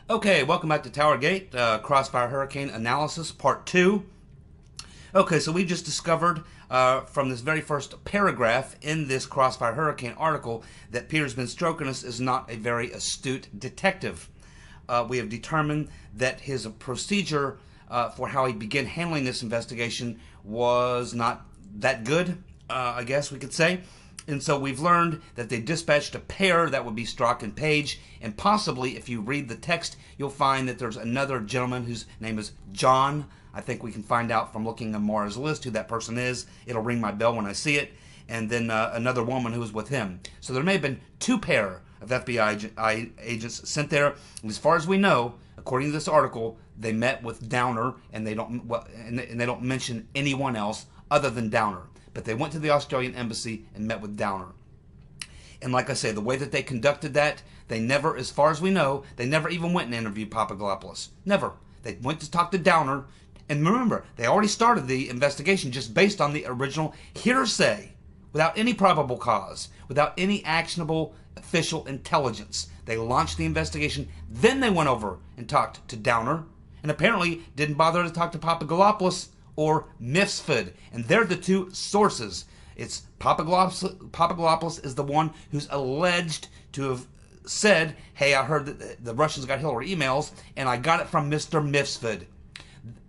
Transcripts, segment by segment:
Okay, welcome back to TowerGate, Crossfire Hurricane Analysis, Part 2. Okay, so we just discovered from this very first paragraph in this Crossfire Hurricane article that Peter's been stroking us is not a very astute detective. We have determined that his procedure for how he began handling this investigation was not that good, I guess we could say. And so we've learned that they dispatched a pair, that would be Strzok and Paige, and possibly, if you read the text, you'll find that there's another gentleman whose name is John. I think we can find out from looking at Mara's list who that person is. It'll ring my bell when I see it. And then another woman who was with him. So there may have been two pair of FBI agents sent there. And as far as we know, according to this article, they met with Downer, and they don't mention anyone else other than Downer. But they went to the Australian embassy and met with Downer. And like I say, the way that they conducted that, they never, as far as we know, they never even went and interviewed Papadopoulos. Never. They went to talk to Downer. And remember, they already started the investigation just based on the original hearsay, without any probable cause, without any actionable official intelligence. They launched the investigation, then they went over and talked to Downer, and apparently didn't bother to talk to Papadopoulos or Missteps, and they're the two sources. It's Papadopoulos is the one who's alleged to have said, hey, I heard that the Russians got Hillary emails, and I got it from Mr. Missteps.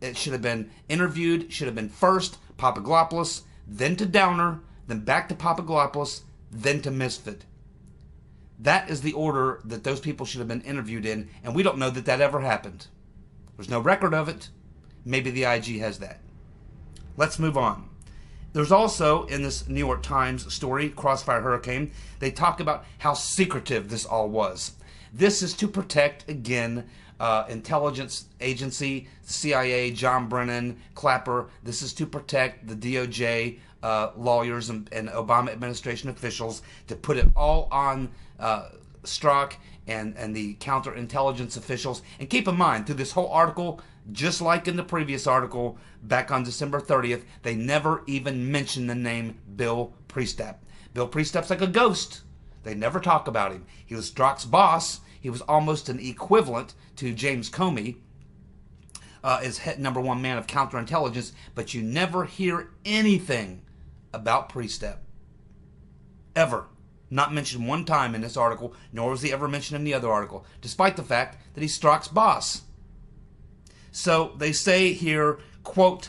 It should have been interviewed, should have been first Papadopoulos, then to Downer, then back to Papadopoulos, then to Missteps. That is the order that those people should have been interviewed in, and we don't know that that ever happened. There's no record of it. Maybe the IG has that. Let's move on. There's also, in this New York Times story, Crossfire Hurricane, they talk about how secretive this all was. This is to protect, again, intelligence agency, CIA, John Brennan, Clapper. This is to protect the DOJ lawyers and Obama administration officials, to put it all on Strzok and the counterintelligence officials. And keep in mind, through this whole article, just like in the previous article back on December 30th, they never even mention the name Bill Priestap. Bill Priestap's like a ghost. They never talk about him. He was Strzok's boss. He was almost an equivalent to James Comey as head #1 man of counterintelligence, but you never hear anything about Priestap. Ever. Not mentioned one time in this article, nor was he ever mentioned in the other article, despite the fact that he's Strzok's boss. So they say here, quote,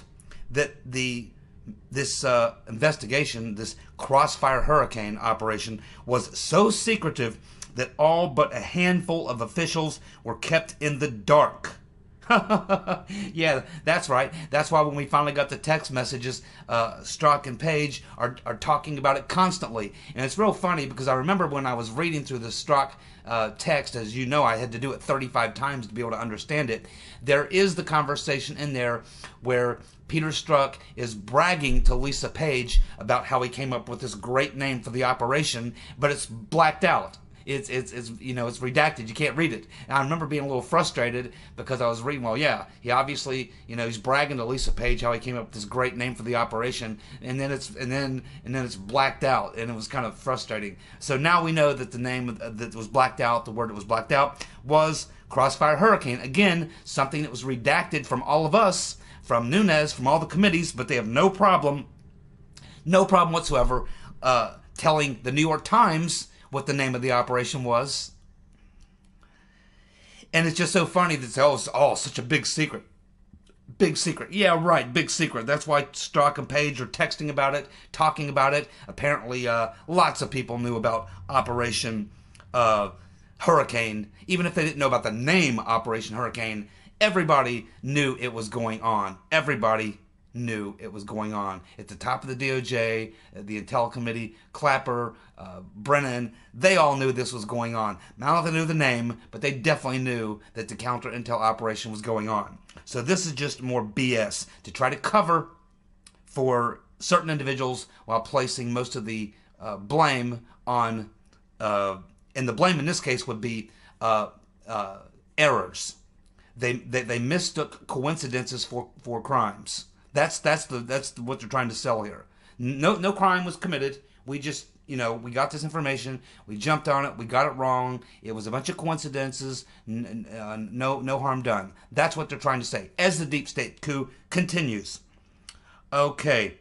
that this investigation, this Crossfire Hurricane operation, was so secretive that all but a handful of officials were kept in the dark. Yeah, that's right. That's why when we finally got the text messages, Strzok and Paige are talking about it constantly. And it's real funny because I remember when I was reading through the Strzok text, as you know, I had to do it 35 times to be able to understand it. There is the conversation in there where Peter Strzok is bragging to Lisa Page about how he came up with this great name for the operation, but it's blacked out. It's it's redacted. You can't read it. And I remember being a little frustrated because I was reading, well, yeah, he obviously, he's bragging to Lisa Page how he came up with this great name for the operation, and then it's blacked out, and it was kind of frustrating. So now we know that the name that was blacked out, the word that was blacked out, was Crossfire Hurricane. Again, something that was redacted from all of us, from Nunes, from all the committees, but they have no problem whatsoever telling the New York Times what the name of the operation was. And it's just so funny that it's such a big secret. Big secret. Yeah, right, big secret. That's why Strzok and Paige are texting about it, talking about it. Apparently, lots of people knew about Operation Hurricane. Even if they didn't know about the name Operation Hurricane, everybody knew it was going on. Everybody knew it was going on. At the top of the DOJ, the Intel Committee, Clapper, Brennan, they all knew this was going on. I don't know if they knew the name, but they definitely knew that the counter-intel operation was going on. So this is just more BS to try to cover for certain individuals while placing most of the blame on, and the blame in this case would be errors. They mistook coincidences for crimes. That's what they're trying to sell here. No crime was committed. We just we got this information, we jumped on it, we got it wrong, it was a bunch of coincidences, no harm done. That's what they're trying to say, as the deep state coup continues. Okay,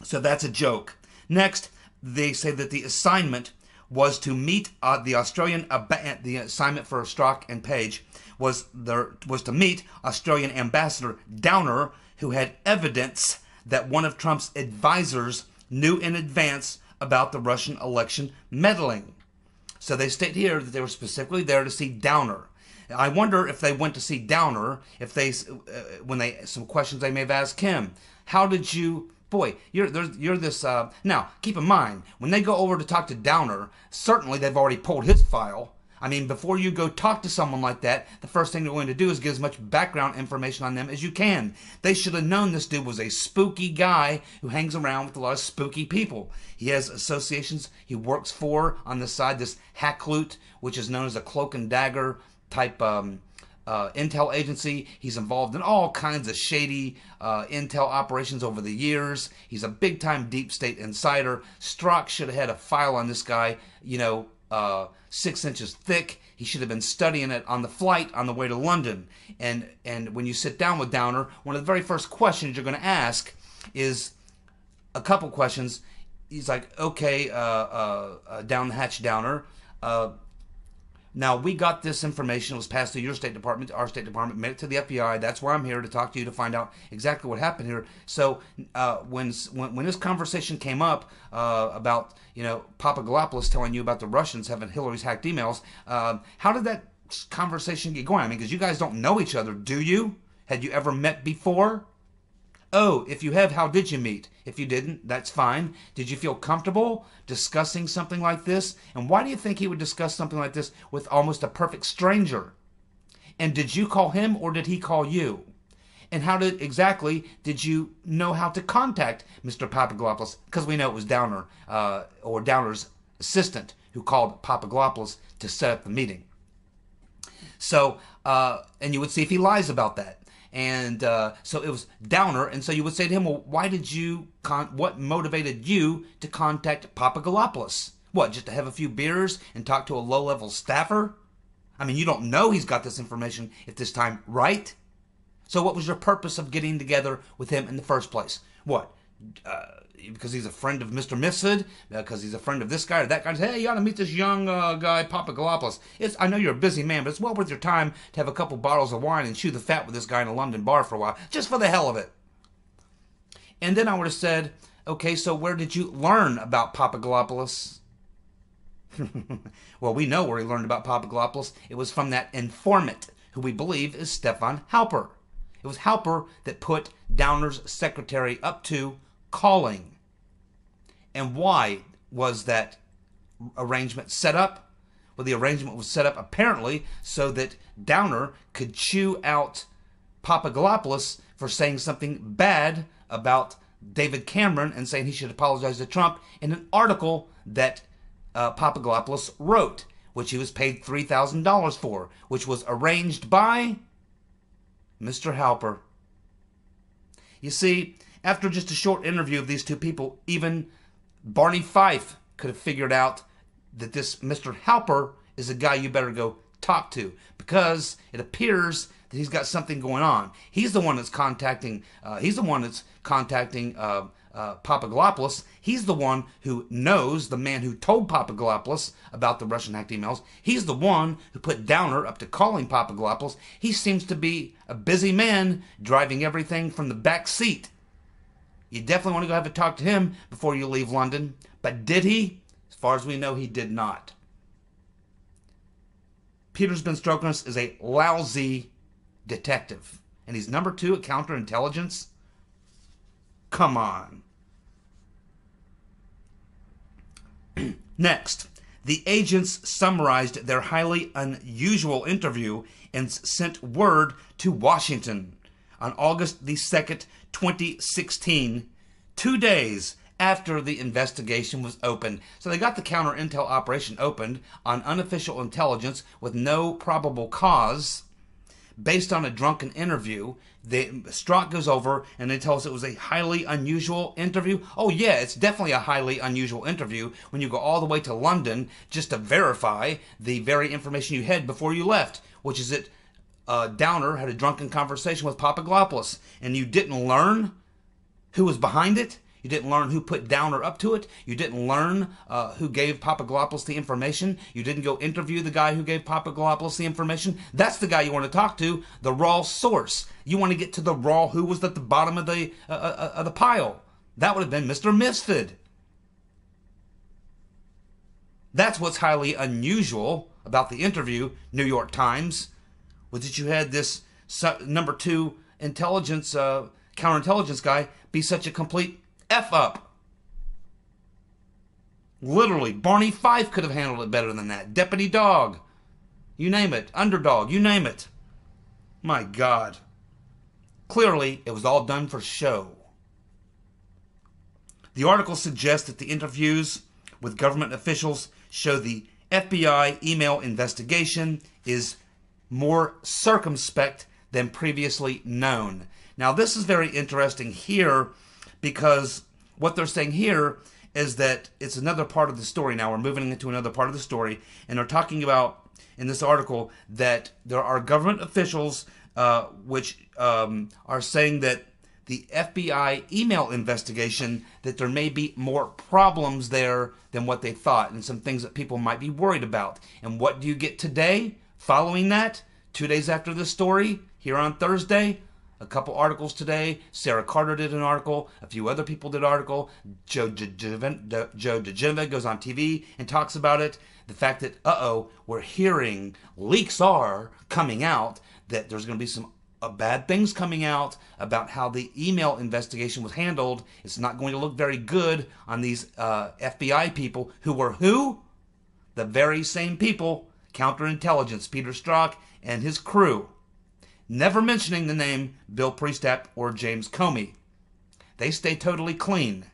so that's a joke. Next, they say that the assignment was to meet the assignment for Strzok and Paige was to meet Australian Ambassador Downer, who had evidence that one of Trump's advisors knew in advance about the Russian election meddling. So they state here that they were specifically there to see Downer. I wonder if they went to see Downer, if they, some questions they may have asked him. How did you, boy, you're this, now, keep in mind, when they go over to talk to Downer, certainly they've already pulled his file. I mean, before you go talk to someone like that, the first thing they're going to do is get as much background information on them as you can. They should have known this dude was a spooky guy who hangs around with a lot of spooky people. He has associations he works for on the side, this Hackloot, which is known as a cloak and dagger type intel agency. He's involved in all kinds of shady intel operations over the years. He's a big-time deep state insider. Strzok should have had a file on this guy, 6 inches thick. He should have been studying it on the flight on the way to London. And when you sit down with Downer, one of the very first questions you're going to ask is a couple questions. He's like, okay, down the hatch, Downer. Now, we got this information. It was passed through your State Department, our State Department, made it to the FBI. That's why I'm here, to talk to you, to find out exactly what happened here. So when this conversation came up about, Papadopoulos telling you about the Russians having Hillary's hacked emails, how did that conversation get going? I mean, because you guys don't know each other, do you? Had you ever met before? Oh, if you have, how did you meet? If you didn't, that's fine. Did you feel comfortable discussing something like this? And why do you think he would discuss something like this with almost a perfect stranger? And did you call him or did he call you? And how exactly did you know how to contact Mr. Papadopoulos? Because we know it was Downer, or Downer's assistant, who called Papadopoulos to set up the meeting. So, and you would see if he lies about that. And so it was Downer, and so you would say to him, well, why did you, what motivated you to contact Papadopoulos? What, just to have a few beers and talk to a low-level staffer? I mean, you don't know he's got this information at this time, right? So what was your purpose of getting together with him in the first place? What? Because he's a friend of Mr. Mifsud? Because he's a friend of this guy or that guy? Hey, you ought to meet this young guy, Papadopoulos. I know you're a busy man, but it's well worth your time to have a couple bottles of wine and chew the fat with this guy in a London bar for a while, just for the hell of it. And then I would have said, okay, so where did you learn about Papadopoulos? Well, we know where he learned about Papadopoulos. It was from that informant, who we believe is Stefan Halpert. It was Halpert that put Downer's secretary up to calling. And why was that arrangement set up? Well, the arrangement was set up apparently so that Downer could chew out Papadopoulos for saying something bad about David Cameron and saying he should apologize to Trump in an article that Papadopoulos wrote, which he was paid $3,000 for, which was arranged by Mr. Halpert. You see, after just a short interview of these two people, even Barney Fife could have figured out that this Mr. Halpert is a guy you better go talk to, because it appears that he's got something going on. He's the one that's contacting. Papadopoulos. He's the one who knows the man who told Papadopoulos about the Russian hacked emails. He's the one who put Downer up to calling Papadopoulos. He seems to be a busy man, driving everything from the back seat. You definitely want to go have a talk to him before you leave London. But did he? As far as we know, he did not. Peter's been stroking us as a lousy detective. And he's number 2 at counterintelligence? Come on. Next, the agents summarized their highly unusual interview and sent word to Washington on August the 2nd, 2016, 2 days after the investigation was opened. So they got the counter-intel operation opened on unofficial intelligence with no probable cause. based on a drunken interview. Strzok goes over and they tell us it was a highly unusual interview. Oh yeah, it's definitely a highly unusual interview when you go all the way to London just to verify the very information you had before you left, which is that Downer had a drunken conversation with Papadopoulos, and you didn't learn who was behind it. You didn't learn who put Downer up to it. You didn't learn who gave Papadopoulos the information. You didn't go interview the guy who gave Papadopoulos the information. That's the guy you want to talk to, the raw source. You want to get to the raw who was at the bottom of the pile. That would have been Mr. Misfid. That's what's highly unusual about the interview, New York Times, was that you had this number 2 intelligence, counterintelligence guy be such a complete F-up. Literally, Barney Fife could have handled it better than that. Deputy Dog. You name it. Underdog. You name it. My God. Clearly, it was all done for show. The article suggests that the interviews with government officials show the FBI email investigation is more circumspect than previously known. Now, this is very interesting here because what they're saying here is that it's another part of the story. Now, we're moving into another part of the story, and they're talking about, in this article, that there are government officials which are saying that the FBI email investigation, that there may be more problems there than what they thought, and some things that people might be worried about. And what do you get today? Following that, 2 days after this story, here on Thursday, a couple articles today. Sarah Carter did an article. A few other people did an article. Joe DeGeneva goes on TV and talks about it. The fact that, we're hearing leaks are coming out, that there's going to be some bad things coming out about how the email investigation was handled. It's not going to look very good on these FBI people who were who? The very same people, counterintelligence, Peter Strzok and his crew. Never mentioning the name Bill Priestap or James Comey. They stay totally clean.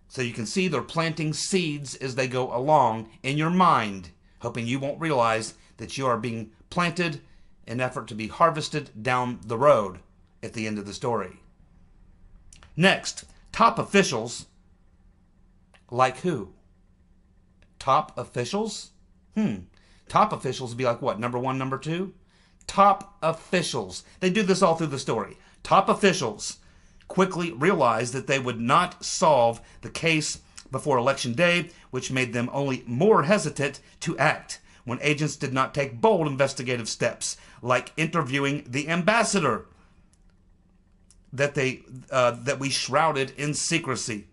So you can see they're planting seeds as they go along in your mind, hoping you won't realize that you are being planted in effort to be harvested down the road at the end of the story. Next, top officials. Like who? Top officials? Top officials would be like what? Number 1, number 2? Top officials. They do this all through the story. Top officials quickly realized that they would not solve the case before Election Day, which made them only more hesitant to act when agents did not take bold investigative steps, like interviewing the ambassador that we shrouded in secrecy.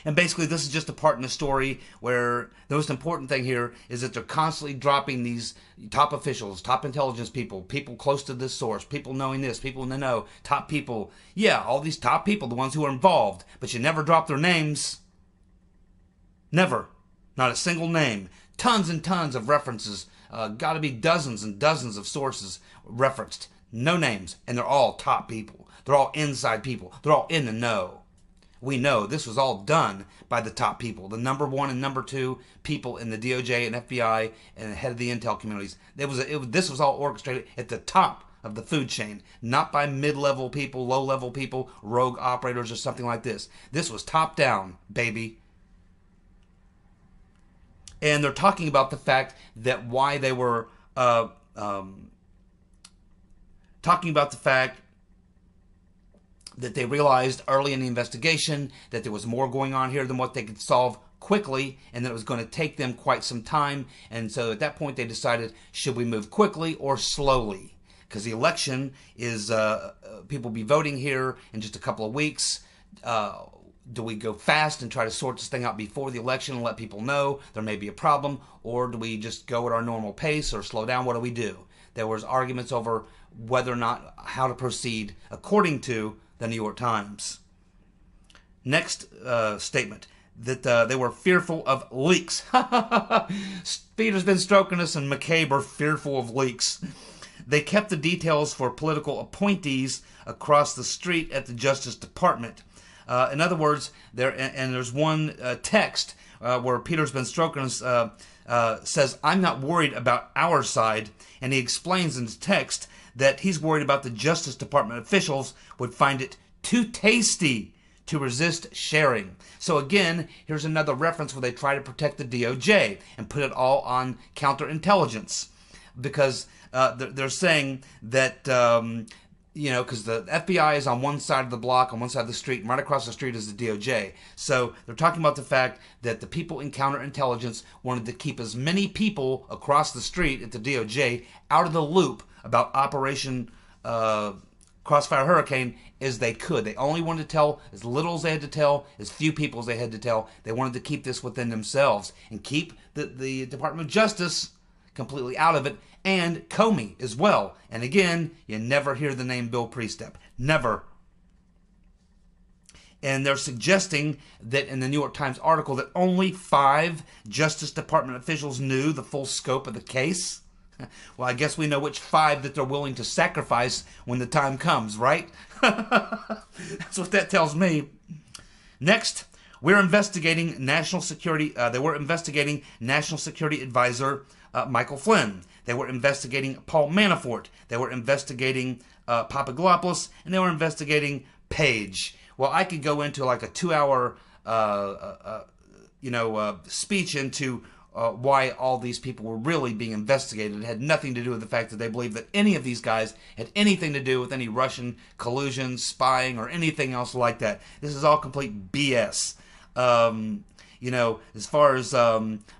And basically, this is just a part in the story where the most important thing here is that they're constantly dropping these top officials, top intelligence people, people close to this source, people knowing this, people in the know, top people. Yeah, all these top people, the ones who are involved, but you never drop their names. Never. Not a single name. Tons and tons of references. Got to be dozens and dozens of sources referenced. No names. And they're all top people. They're all inside people. They're all in the know. We know this was all done by the top people, the number 1 and number 2 people in the DOJ and FBI and the head of the intel communities. This was all orchestrated at the top of the food chain, not by mid-level people, low-level people, rogue operators or something like this. This was top down, baby. And they're talking about the fact that why they were talking about the fact that they realized early in the investigation that there was more going on here than what they could solve quickly, and that it was going to take them quite some time. And so at that point they decided, should we move quickly or slowly? Because the election is, people will be voting here in just a couple of weeks. Do we go fast and try to sort this thing out before the election and let people know there may be a problem? Or do we just go at our normal pace or slow down? What do we do? There was arguments over whether or not how to proceed according to the New York Times. Next statement, that they were fearful of leaks. Peter's been stroking us, and McCabe are fearful of leaks. They kept the details for political appointees across the street at the Justice Department. In other words, there's one text where Peter's been stroking, says, "I'm not worried about our side," and he explains in his text that he's worried about the Justice Department officials would find it too tasty to resist sharing. So again, here's another reference where they try to protect the DOJ and put it all on counterintelligence, because they're saying that because the FBI is on one side of the block, on one side of the street, and right across the street is the DOJ. So they're talking about the fact that the people in counterintelligence wanted to keep as many people across the street at the DOJ out of the loop about Operation Crossfire Hurricane as they could. They only wanted to tell as little as they had to tell, as few people as they had to tell. They wanted to keep this within themselves and keep the Department of Justice completely out of it, and Comey as well. And again, you never hear the name Bill Priestep. Never. And they're suggesting that in the New York Times article that only 5 Justice Department officials knew the full scope of the case. Well, I guess we know which 5 that they're willing to sacrifice when the time comes, right? That's what that tells me. Next, we're investigating National Security. They were investigating National Security Advisor Michael Flynn. They were investigating Paul Manafort. They were investigating Papadopoulos, and they were investigating Paige. Well, I could go into like a 2-hour, speech into why all these people were really being investigated. It had nothing to do with the fact that they believed that any of these guys had anything to do with any Russian collusion, spying, or anything else like that. This is all complete BS. As far as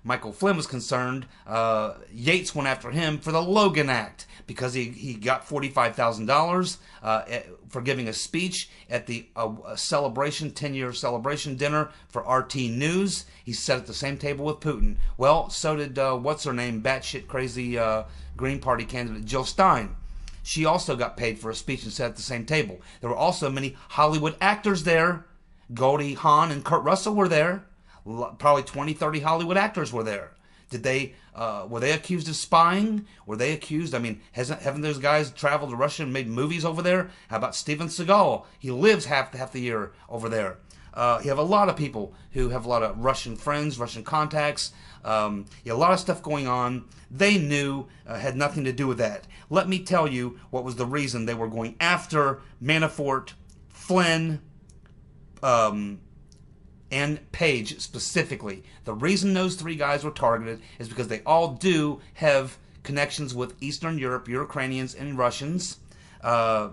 Michael Flynn was concerned, Yates went after him for the Logan Act because he got $45,000 for giving a speech at the celebration, 10-year celebration dinner for RT News. He sat at the same table with Putin. Well, so did, what's-her-name, batshit crazy Green Party candidate Jill Stein. She also got paid for a speech and sat at the same table. There were also many Hollywood actors there. Goldie Hawn and Kurt Russell were there. Probably 20, 30 Hollywood actors were there. Were they accused of spying? Were they accused? I mean, haven't those guys traveled to Russia and made movies over there? How about Steven Seagal? He lives half the year over there. You have a lot of people who have a lot of Russian friends, Russian contacts. A lot of stuff going on. They knew had nothing to do with that. Let me tell you what was the reason they were going after Manafort, Flynn, and Paige specifically. The reason those 3 guys were targeted is because they all do have connections with Eastern Europe, Ukrainians, and Russians, and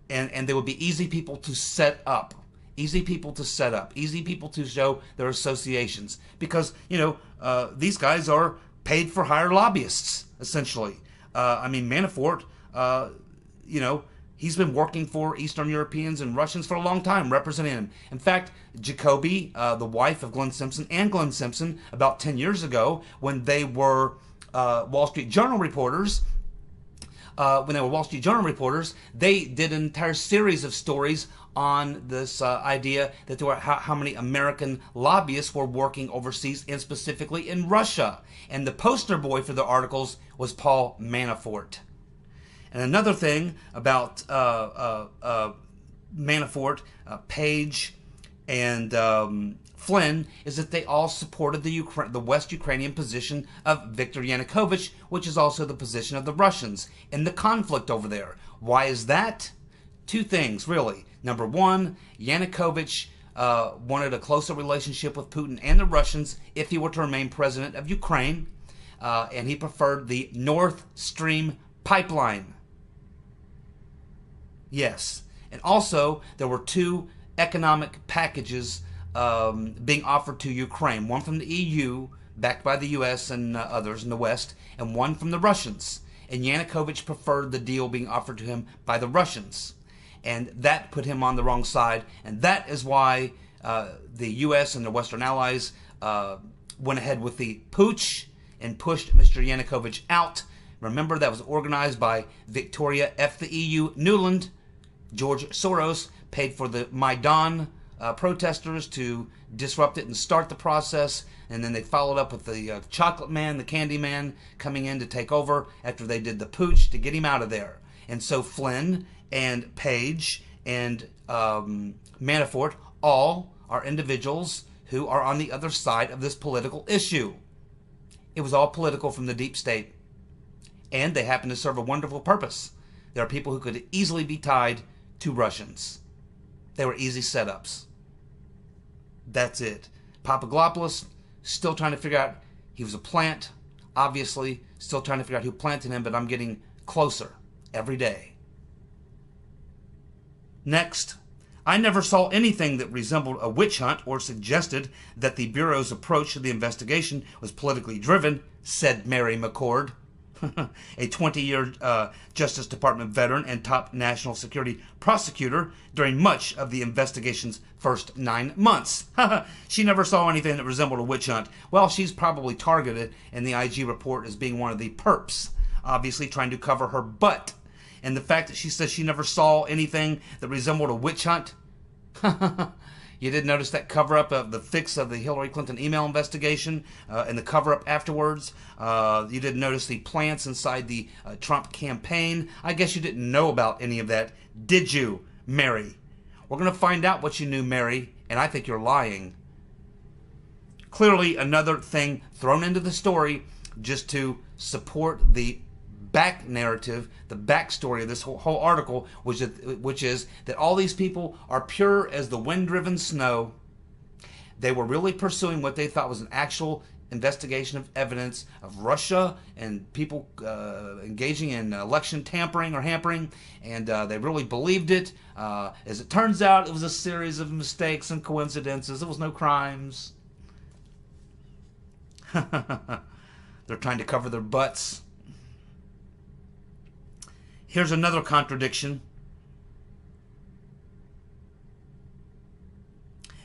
they would be easy people to set up. Easy people to set up. Easy people to show their associations. Because, these guys are paid for hire lobbyists, essentially. Manafort, he's been working for Eastern Europeans and Russians for a long time, representing them. In fact, Jacoby, the wife of Glenn Simpson, and Glenn Simpson, about 10 years ago, when they were Wall Street Journal reporters, they did an entire series of stories on this idea that there were how many American lobbyists were working overseas, and specifically in Russia. And the poster boy for the articles was Paul Manafort. And another thing about Manafort, Paige, and Flynn is that they all supported the West Ukrainian position of Viktor Yanukovych, which is also the position of the Russians in the conflict over there. Why is that? 2 things, really. Number 1, Yanukovych wanted a closer relationship with Putin and the Russians if he were to remain president of Ukraine, and he preferred the Nord Stream pipeline. Yes. And also, there were 2 economic packages being offered to Ukraine. One from the EU, backed by the U.S. and others in the West, and one from the Russians. And Yanukovych preferred the deal being offered to him by the Russians. And that put him on the wrong side. And that is why the U.S. and the Western allies went ahead with the putsch and pushed Mr. Yanukovych out. Remember, that was organized by Victoria F. the EU Nuland. George Soros paid for the Maidan protesters to disrupt it and start the process, and then they followed up with the chocolate man, the candy man, coming in to take over after they did the pooch to get him out of there. And so Flynn and Paige and Manafort all are individuals who are on the other side of this political issue. It was all political from the deep state. And they happen to serve a wonderful purpose. There are people who could easily be tied to Russians. They were easy setups. That's it. Papadopoulos, still trying to figure out, he was a plant, obviously, still trying to figure out who planted him, but I'm getting closer every day. Next, I never saw anything that resembled a witch hunt or suggested that the Bureau's approach to the investigation was politically driven, said Mary McCord, a 20-year Justice Department veteran and top national security prosecutor during much of the investigation's first 9 months. She never saw anything that resembled a witch hunt. Well, she's probably targeted in the IG report as being one of the perps, obviously trying to cover her butt. And the fact that she says she never saw anything that resembled a witch hunt, you did notice that cover-up of the fix of the Hillary Clinton email investigation and the cover-up afterwards. You didn't notice the plants inside the Trump campaign. I guess you didn't know about any of that, did you, Mary? We're going to find out what you knew, Mary, and I think you're lying. Clearly, another thing thrown into the story just to support the back narrative, the backstory of this whole article, which is that all these people are pure as the wind-driven snow. They were really pursuing what they thought was an actual investigation of evidence of Russia and people engaging in election tampering or hampering, and they really believed it. As it turns out, it was a series of mistakes and coincidences. There was no crimes. They're trying to cover their butts. Here's another contradiction.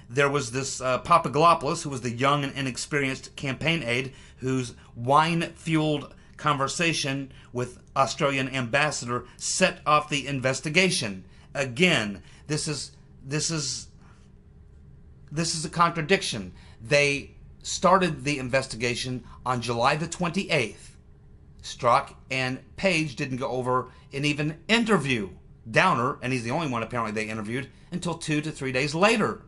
There was this Papadopoulos, who was the young and inexperienced campaign aide, whose wine-fueled conversation with Australian ambassador set off the investigation. Again, this is a contradiction. They started the investigation on July the 28th. Strzok and Paige didn't go over and even interview Downer, and he's the only one apparently they interviewed, until 2 to 3 days later.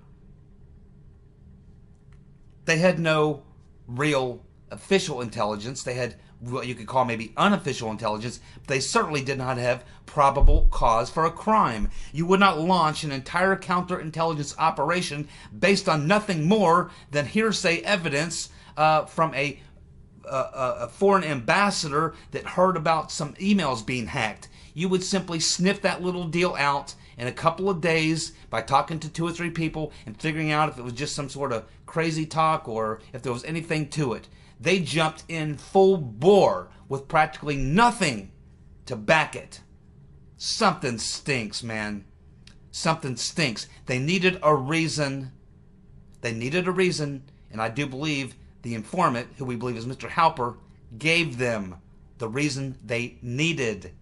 They had no real official intelligence. They had what you could call maybe unofficial intelligence. But they certainly did not have probable cause for a crime. You would not launch an entire counterintelligence operation based on nothing more than hearsay evidence from a foreign ambassador that heard about some emails being hacked. You would simply sniff that little deal out in a couple of days by talking to 2 or 3 people and figuring out if it was just some sort of crazy talk or if there was anything to it. They jumped in full bore with practically nothing to back it. Something stinks, man. Something stinks. They needed a reason. And I do believe the informant, who we believe is Mr. Halpert, gave them the reason they needed.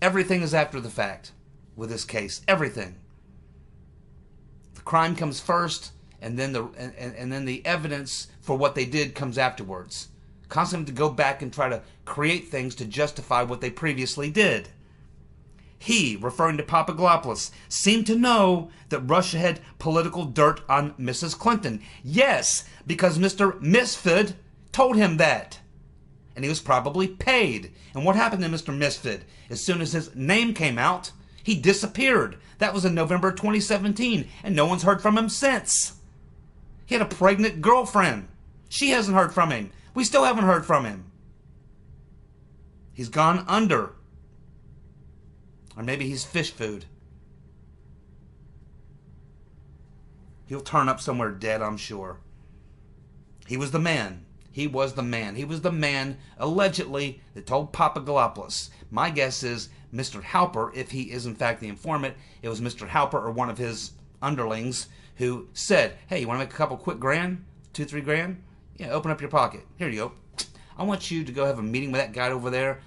Everything is after the fact with this case. Everything. The crime comes first, and then the evidence for what they did comes afterwards. Constantly to go back and try to create things to justify what they previously did. He, referring to Papadopoulos, seemed to know that Russia had political dirt on Mrs. Clinton. Yes, because Mr. Misfid told him that. And he was probably paid. And what happened to Mr. Misfid? As soon as his name came out, he disappeared. That was in November 2017, and no one's heard from him since. He had a pregnant girlfriend. She hasn't heard from him. We still haven't heard from him. He's gone under. Or maybe he's fish food. He'll turn up somewhere dead, I'm sure. He was the man. He was the man. He was the man, allegedly, that told Papadopoulos. My guess is Mr. Halpert, if he is in fact the informant, it was Mr. Halpert or one of his underlings who said, hey, you want to make a couple quick grand? 2, 3 grand? Yeah, open up your pocket. Here you go. I want you to go have a meeting with that guy over there,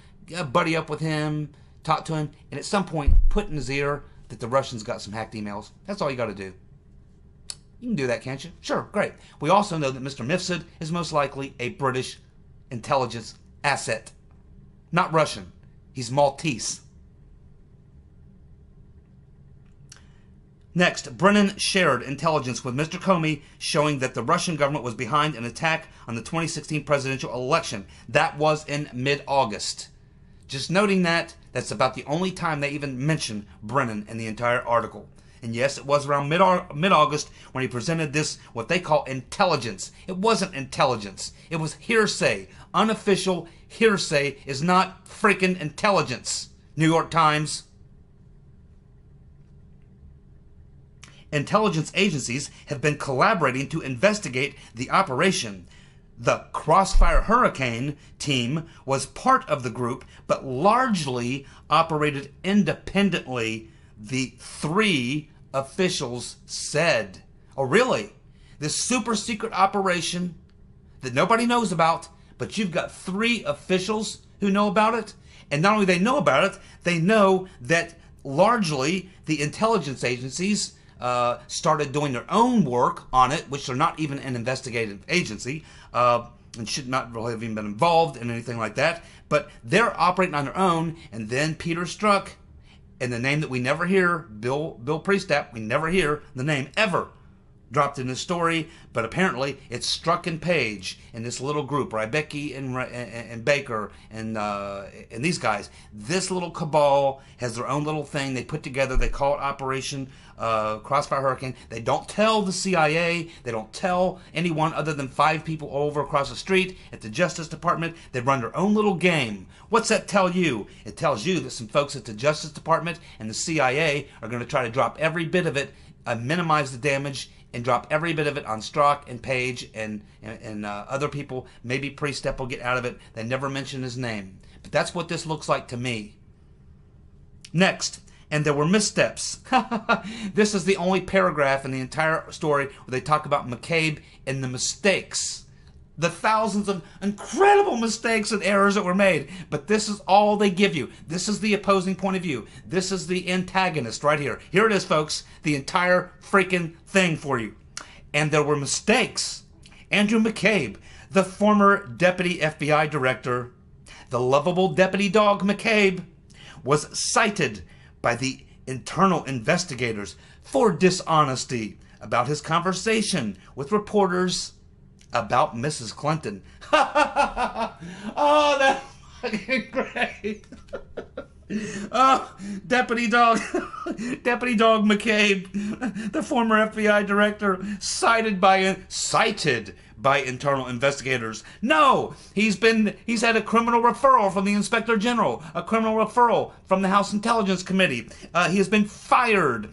buddy up with him, talk to him, and at some point put in his ear that the Russians got some hacked emails. That's all you got to do. You can do that, can't you? Sure, great. We also know that Mr. Mifsud is most likely a British intelligence asset. Not Russian. He's Maltese. Next, Brennan shared intelligence with Mr. Comey showing that the Russian government was behind an attack on the 2016 presidential election. That was in mid-August. Just noting that, that's about the only time they even mention Brennan in the entire article. And yes, it was around mid-August when he presented this, what they call intelligence. It wasn't intelligence. It was hearsay. Unofficial hearsay is not freaking intelligence. New York Times. Intelligence agencies have been collaborating to investigate the operation. The Crossfire Hurricane team was part of the group, but largely operated independently, the 3 officials said. Oh, really? This super secret operation that nobody knows about, but you've got 3 officials who know about it? And not only they know about it, they know that largely the intelligence agencies started doing their own work on it, which they're not even an investigative agency, and should not really have even been involved in anything like that. But they're operating on their own, and then Peter Strzok, and the name that we never hear, Bill Priestap, we never hear the name ever dropped in this story, but apparently it's Strzok and Paige in this little group, Rybecki and Baker and these guys. This little cabal has their own little thing they put together. They call it Operation Crossfire Hurricane. They don't tell the CIA. They don't tell anyone other than 5 people over across the street at the Justice Department. They run their own little game. What's that tell you? It tells you that some folks at the Justice Department and the CIA are going to try to drop every bit of it, minimize the damage, and drop every bit of it on Strzok and Paige and other people. Maybe Priestap will get out of it. They never mention his name. But that's what this looks like to me. Next, and there were missteps. This is the only paragraph in the entire story where they talk about McCabe and the mistakes. The thousands of incredible mistakes and errors that were made. But this is all they give you. This is the opposing point of view. This is the antagonist right here. Here it is, folks. The entire freaking thing for you. And there were mistakes. Andrew McCabe, the former deputy FBI director, the lovable deputy dog McCabe, was cited by the internal investigators for dishonesty about his conversation with reporters about Mrs. Clinton. Oh, that's fucking great. Oh, Deputy Dog McCabe, the former FBI director, cited by internal investigators. No, he's had a criminal referral from the Inspector General, a criminal referral from the House Intelligence Committee. He has been fired.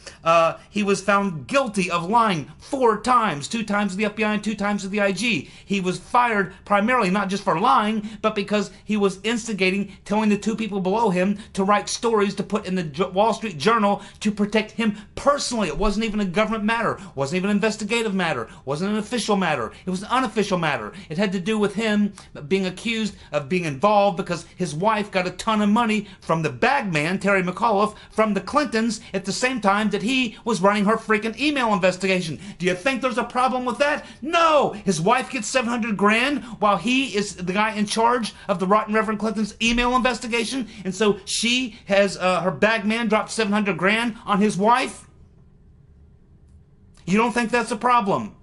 He was found guilty of lying 4 times, 2 times to the FBI and 2 times to the IG. He was fired primarily not just for lying, but because he was instigating, telling the 2 people below him to write stories to put in the Wall Street Journal to protect him personally. It wasn't even a government matter. It wasn't even an investigative matter. It wasn't an official matter. It was an unofficial matter. It had to do with him being accused of being involved because his wife got a ton of money from the bagman, Terry McAuliffe, from the Clintons at the same time that he was running her freaking email investigation. Do you think there's a problem with that? No! His wife gets $700,000 while he is the guy in charge of the rotten Reverend Clinton's email investigation, and so she has her bagman drop $700,000 on his wife? You don't think that's a problem?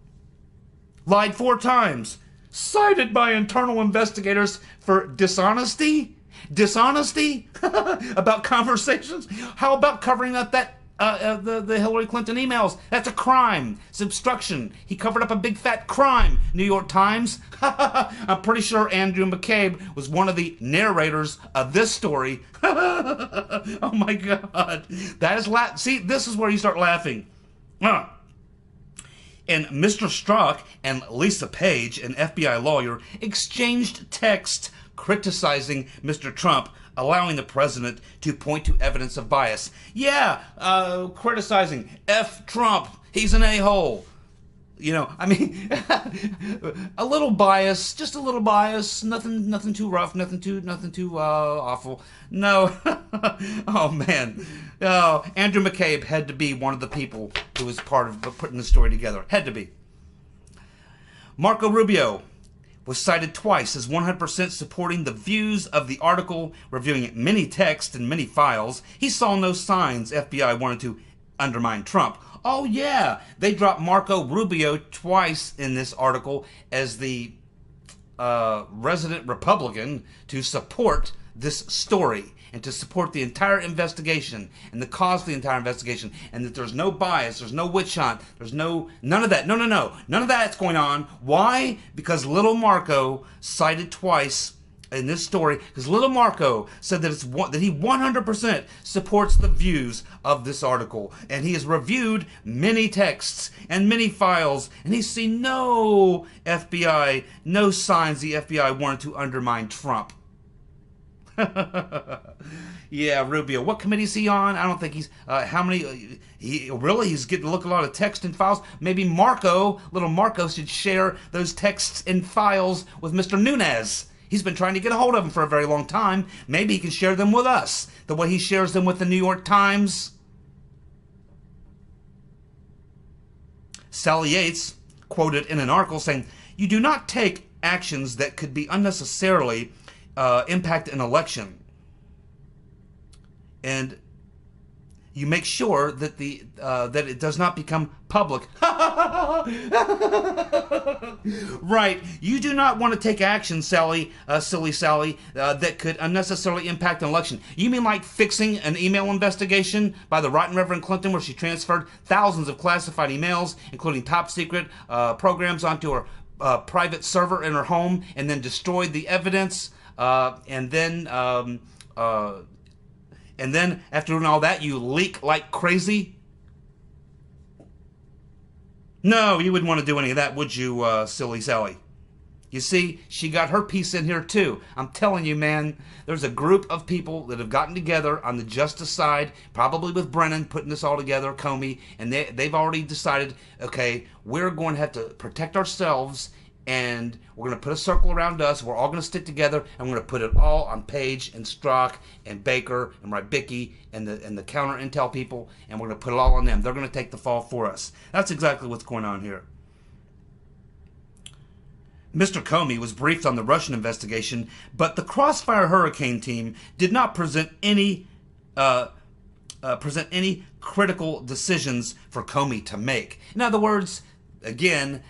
Lied 4 times. Cited by internal investigators for dishonesty? Dishonesty? About conversations? How about covering up that the Hillary Clinton emails? That's a crime. It's obstruction. He covered up a big fat crime, New York Times. I'm pretty sure Andrew McCabe was one of the narrators of this story. Oh my God. That is see, this is where you start laughing. And Mr. Strzok and Lisa Page, an FBI lawyer, exchanged text criticizing Mr. Trump, allowing the president to point to evidence of bias. Yeah, criticizing F. Trump. He's an a-hole. You know, I mean, a little bias, just a little bias. Nothing too rough, nothing too awful. No, oh man, Andrew McCabe had to be one of the people who was part of putting the story together. Had to be. Marco Rubio was cited twice as 100% supporting the views of the article, reviewing many texts and many files. He saw no signs FBI wanted to undermine Trump. Oh yeah, they dropped Marco Rubio twice in this article as the resident Republican to support this story and to support the entire investigation and the cause of the entire investigation, and that there's no bias, there's no witch hunt, there's none of that. No, none of that's going on. Why? Because little Marco cited twice in this story, because little Marco said that that he 100% supports the views of this article, and he has reviewed many texts and many files, and he's seen no signs the FBI wanted to undermine Trump. Yeah, Rubio. What committee is he on? I don't think he's. He's getting to look at a lot of text and files. Maybe little Marco, should share those texts and files with Mr. Nunes. He's been trying to get a hold of them for a very long time. Maybe he can share them with us, the way he shares them with the New York Times. Sally Yates quoted in an article saying, "You do not take actions that could be unnecessarily impact an election, and you make sure that that it does not become public." Right. You do not want to take action, silly Sally, that could unnecessarily impact an election. You mean like fixing an email investigation by the Right Reverend Clinton, where she transferred thousands of classified emails, including top secret programs, onto her private server in her home, and then destroyed the evidence, and then after doing all that, you leak like crazy? No, you wouldn't want to do any of that, would you, silly Sally? You see, she got her piece in here too. I'm telling you, man, there's a group of people that have gotten together on the justice side, probably with Brennan putting this all together, Comey, and they've already decided, okay, we're going to have to protect ourselves, and we're going to put a circle around us. We're all going to stick together, and we're going to put it all on Paige and Strzok and Baker and Rybicki and the counter intel people, and we're going to put it all on them. They're going to take the fall for us. That's exactly what's going on here. Mr. Comey was briefed on the Russian investigation, but the Crossfire Hurricane team did not present any critical decisions for Comey to make. In other words, again,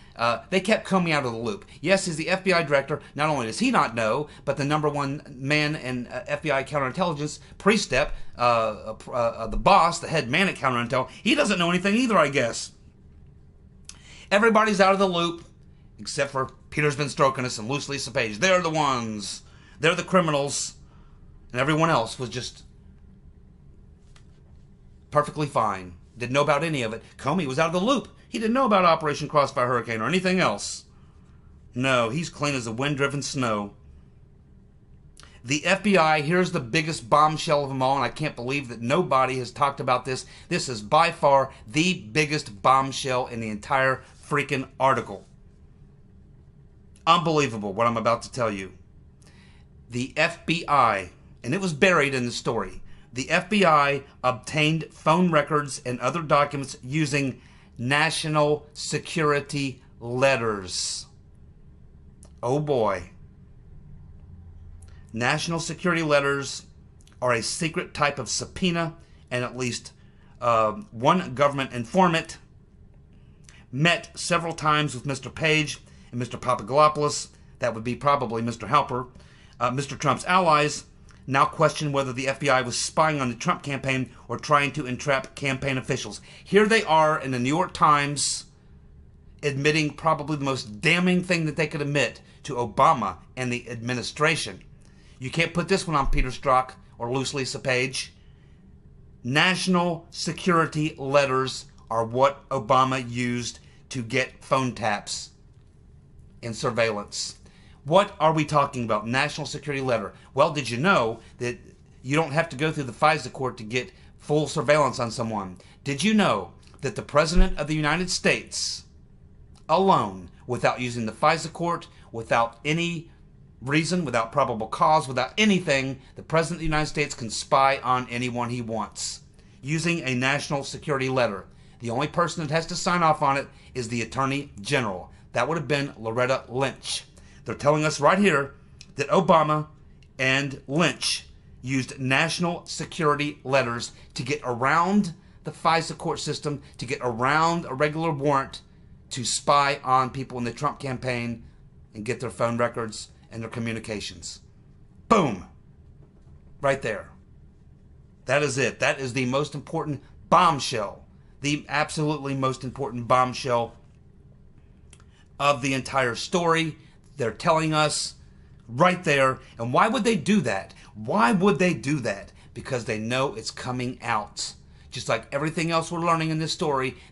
they kept Comey out of the loop. Yes, he's the FBI director. Not only does he not know, but the number one man in FBI counterintelligence, Prestep, the boss, the head man at counterintel, he doesn't know anything either, I guess. Everybody's out of the loop, except for Peter's been stroking us and Loose Lisa Page. They're the ones. They're the criminals. And everyone else was just perfectly fine. Didn't know about any of it. Comey was out of the loop. He didn't know about Operation Crossfire Hurricane or anything else. No, he's clean as the wind-driven snow. The FBI, here's the biggest bombshell of them all, and I can't believe that nobody has talked about this. This is by far the biggest bombshell in the entire freaking article. Unbelievable what I'm about to tell you. The FBI, and it was buried in the story, the FBI obtained phone records and other documents using national security letters. Oh boy. National security letters are a secret type of subpoena, and at least one government informant met several times with Mr. Paige and Mr. Papadopoulos. That would be probably Mr. Halpert. Mr. Trump's allies now question whether the FBI was spying on the Trump campaign or trying to entrap campaign officials. Here they are in the New York Times admitting probably the most damning thing that they could admit to Obama and the administration. You can't put this one on Peter Strzok or Loose Lisa Page. National security letters are what Obama used to get phone taps and surveillance. What are we talking about? National security letter. Well, did you know that you don't have to go through the FISA court to get full surveillance on someone? Did you know that the President of the United States alone, without using the FISA court, without any reason, without probable cause, without anything, the President of the United States can spy on anyone he wants using a national security letter? The only person that has to sign off on it is the Attorney General. That would have been Loretta Lynch. They're telling us right here that Obama and Lynch used national security letters to get around the FISA court system to get around a regular warrant to spy on people in the Trump campaign and get their phone records and their communications. Boom! Right there. That is it. That is the most important bombshell. The absolutely most important bombshell of the entire story. They're telling us right there. And why would they do that? Why would they do that? Because they know it's coming out. Just like everything else we're learning in this story,